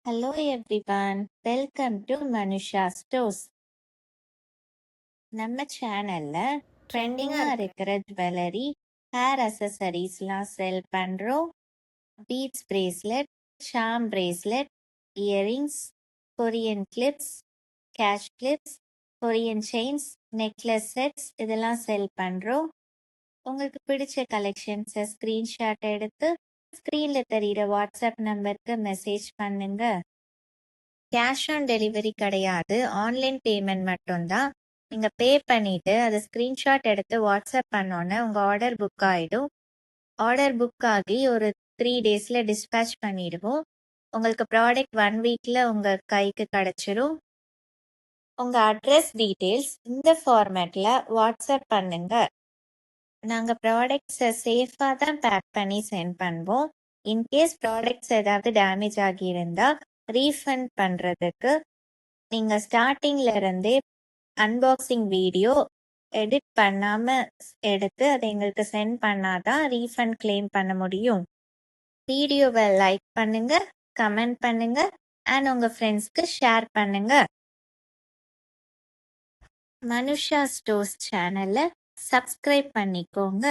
Hello everyone, welcome to Manusha Stores. நம்ம சேனல்ல ட்ரெண்டிங்கா இருக்கிற ஜுவல்லரி, ஹேர் அசசரிஸ்லாம் செல் பண்றோம். Beads bracelet, charm bracelet, earrings, Korean clips, cash clips, Korean chains, necklace sets இதெல்லாம் sell பண்றோம். உங்களுக்கு பிடிச்ச கலெக்ஷன்ஸை ஸ்கிரீன்ஷாட் எடுத்து ஸ்க்ரீன்ல தெரியிற வாட்ஸ்அப் நம்பருக்கு மெசேஜ் பண்ணுங்க. கேஷ் ஆன் டெலிவரி கிடையாது, ஆன்லைன் பேமெண்ட் மட்டும்தான். நீங்கள் பே பண்ணிவிட்டு அதை ஸ்க்ரீன்ஷாட் எடுத்து வாட்ஸ்அப் பண்ணோன்னே உங்கள் ஆர்டர் புக் ஆகிடும். ஆர்டர் புக் ஆகி ஒரு 3 டேஸில் டிஸ்பேச் பண்ணிடுவோம். உங்களுக்கு ப்ராடக்ட் 1 வீக்கில் உங்கள் கைக்கு கிடச்சிரும். உங்கள் அட்ரஸ் டீட்டெயில்ஸ் இந்த ஃபார்மேட்டில் வாட்ஸ்அப் பண்ணுங்க. நாங்கள் ப்ராடக்ட்ஸை சேஃபாக தான் பேக் பண்ணி சென்ட் பண்ணுவோம். இன்கேஸ் ப்ராடக்ட்ஸ் ஏதாவது டேமேஜ் ஆகியிருந்தால் ரீஃபண்ட் பண்ணுறதுக்கு நீங்கள் ஸ்டார்டிங்ல இருந்தே அன்பாக்சிங் வீடியோ எடிட் பண்ணாமல் எடுத்து அதை எங்களுக்கு சென்ட் பண்ணாதான் ரீஃபண்ட் கிளைம் பண்ண முடியும். வீடியோவை லைக் பண்ணுங்க, கமெண்ட் பண்ணுங்க அண்ட் உங்கள் ஃப்ரெண்ட்ஸ்க்கு ஷேர் பண்ணுங்க. மனுஷா ஸ்டோர்ஸ் சேனலை சப்ஸ்கிரைப் பண்ணிக்கோங்க.